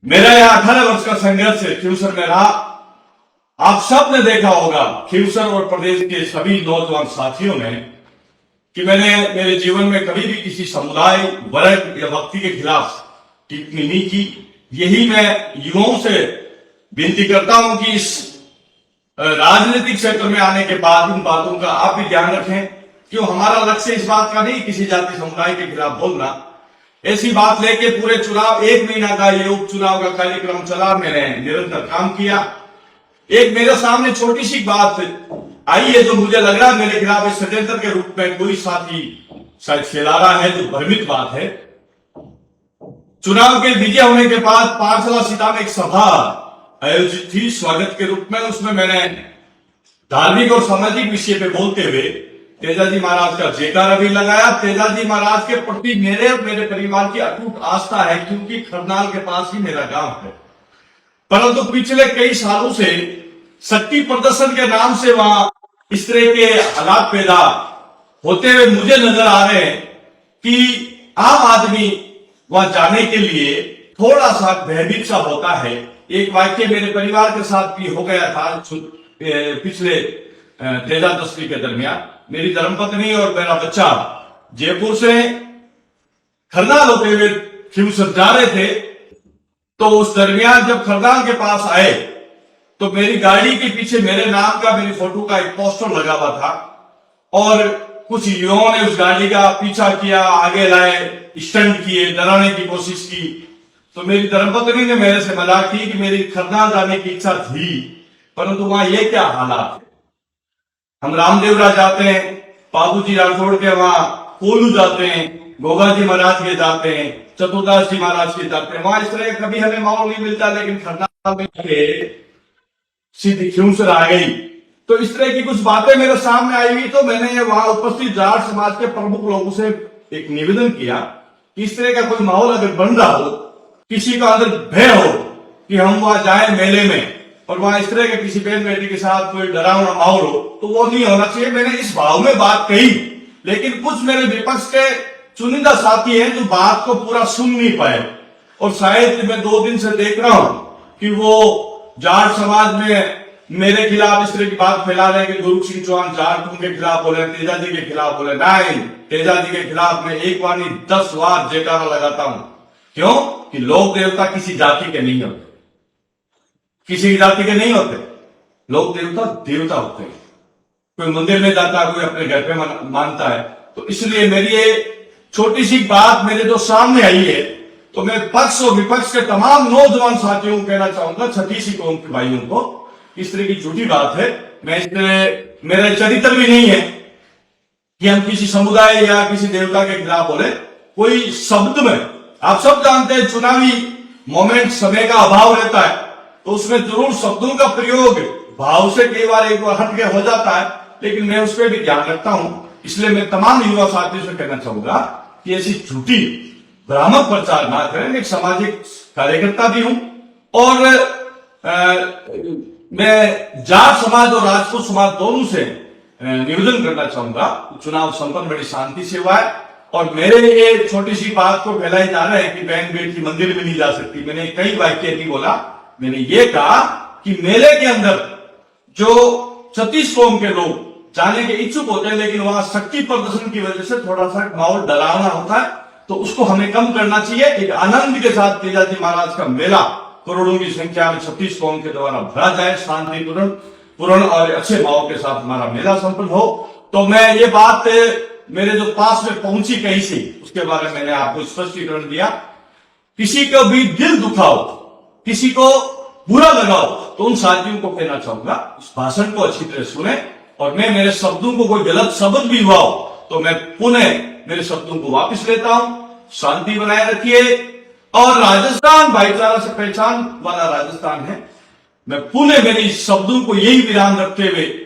मेरा यह 18 वर्ष का संघर्ष खींवसर में रहा। आप सब ने देखा होगा खींवसर और प्रदेश के सभी नौजवान साथियों ने कि मैंने मेरे जीवन में कभी भी किसी समुदाय, वर्ग या व्यक्ति के खिलाफ टिप्पणी नहीं की। यही मैं युवाओं से विनती करता हूं कि इस राजनीतिक क्षेत्र में आने के बाद इन बातों का आप भी ध्यान रखें। क्यों हमारा लक्ष्य इस बात का नहीं किसी जाति समुदाय के खिलाफ बोलना। ऐसी बात लेके पूरे चुनाव 1 महीना का ये उपचुनाव का कार्यक्रम चला, मैंने निरंतर काम किया। एक मेरे सामने छोटी सी बात आई है जो मुझे लग रहा है मेरे खिलाफ इस षड्यंत्र के रूप में कोई साथी शायद फैला रहा है, जो भ्रमित बात है। चुनाव के विजय होने के बाद पाठशाला सीता में एक सभा आयोजित थी स्वागत के रूप में। उसमें मैंने धार्मिक और सामाजिक विषय पे बोलते हुए तेजाजी महाराज का जयकारा भी लगाया। तेजाजी महाराज के प्रति मेरे और मेरे परिवार की अटूट आस्था है, क्योंकि खरनाल के पास ही मेरा गांव है। परंतु पिछले कई सालों से शक्ति प्रदर्शन के नाम से वहां इस तरह के हालात पैदा होते हुए मुझे नजर आ रहे हैं कि आम आदमी वहां जाने के लिए थोड़ा सा भयभीत सा होता है। एक वाक्य मेरे परिवार के साथ भी हो गया था पिछले तेजा दशमी के दरमियान। मेरी धर्मपत्नी और मेरा बच्चा जयपुर से खरनाल होते हुए खींवसर जा रहे थे, तो उस दरमियान जब खरनाल के पास आए तो मेरी गाड़ी के पीछे मेरे नाम का, मेरी फोटो का एक पोस्टर लगा हुआ था और कुछ युवाओं ने उस गाड़ी का पीछा किया, आगे लाए, स्टंट किए, डराने की कोशिश की। तो मेरी धर्मपत्नी ने मेरे से मजाक की कि मेरी खरनाल जाने की इच्छा थी, परंतु वहां ये क्या हालात है। हम रामदेवरा जाते हैं, बाबूजी राठौड़ के वहां कोलू जाते हैं, गोगा जी महाराज के जाते हैं, चतुर्दास जी महाराज के जाते हैं। वहां इस तरह कभी हमें माहौल नहीं मिलता, लेकिन खरनाल में सीधी खींवसर आ गई। तो इस तरह की कुछ बातें मेरे सामने आई हुई, तो मैंने वहां उपस्थित जाट समाज के प्रमुख लोगों से एक निवेदन किया कि इस तरह का कोई माहौल अगर बन रहा हो, किसी का अंदर भय हो कि हम वहां जाए मेले में और वहां इस तरह के किसी बहन बेटी के साथ कोई डरावना माहौल हो, तो वो नहीं होना चाहिए। मैंने इस भाव में बात कही, लेकिन कुछ मेरे विपक्ष के चुनिंदा साथी हैं जो बात को पूरा सुन नहीं पाए। और शायद मैं 2 दिन से देख रहा हूं कि वो जाट समाज में मेरे खिलाफ इस तरह की बात फैला रहे हैं कि गुरु सिंह चौहान जाटों के खिलाफ बोले, तेजा जी के खिलाफ बोले। नहीं, तेजा जी के खिलाफ मैं एक बार नहीं 10 बार जयकारा लगाता हूं। क्यों कि लोक देवता किसी जाति के नहीं होते, किसी जाति के नहीं होते। लोक देवता देवता होते हैं। कोई मंदिर में जाता है, कोई अपने घर पे मानता है। तो इसलिए मेरी ये छोटी सी बात मेरे जो सामने आई है, तो मैं पक्ष और विपक्ष के तमाम नौजवान साथियों को कहना चाहूंगा, छठी सी कौम के भाइयों को, इस तरह की झूठी बात है। मैं इस तरह मेरा चरित्र भी नहीं है कि हम किसी समुदाय या किसी देवता के खिलाफ बोले। कोई शब्द में, आप सब जानते हैं चुनावी मोमेंट समय का अभाव रहता है, तो उसमें जरूर शब्दों का प्रयोग भाव से कई बार एक बार हटके हो जाता है, लेकिन मैं उस पर भी ध्यान रखता हूं। इसलिए मैं तमाम युवा साथियों से कहना चाहूंगा कि ऐसी झूठी भ्रामक प्रचार ना करें। मैं एक सामाजिक कार्यकर्ता भी हूं और मैं जाट समाज और राजपूत समाज दोनों से निवेदन करना चाहूंगा। चुनाव संपन्न बड़ी शांति से हुआ है और मेरे ये छोटी सी बात को फैलाई जा रहा है कि बहन बेटी मंदिर में नहीं जा सकती। मैंने कई वाक्य नहीं बोला, मैंने ये कहा कि मेले के अंदर जो 36 कौम के लोग जाने के इच्छुक होते हैं, लेकिन वहां शक्ति प्रदर्शन की वजह से थोड़ा सा माहौल डरावना होता है, तो उसको हमें कम करना चाहिए। एक आनंद के साथ तेजाजी महाराज का मेला करोड़ों की संख्या में 36 कौम के द्वारा भरा जाए, शांतिपूर्ण और अच्छे भाव के साथ हमारा मेला संपन्न हो। तो मैं ये बात मेरे जो पास में पहुंची कहीं से, उसके बारे में मैंने आपको स्पष्टीकरण दिया। किसी को भी दिल दुखाओ, किसी को बुरा लगाओ, तो उन साथियों को कहना चाहूंगा इस भाषण को अच्छी तरह सुने और मैं मेरे शब्दों को कोई गलत शब्द भी हुआ हो तो मैं पुनः मेरे शब्दों को वापस लेता हूं। शांति बनाए रखिए। और राजस्थान भाईचारा से पहचान वाला राजस्थान है। मैं पुनः मेरे शब्दों को यही विराम रखते हुए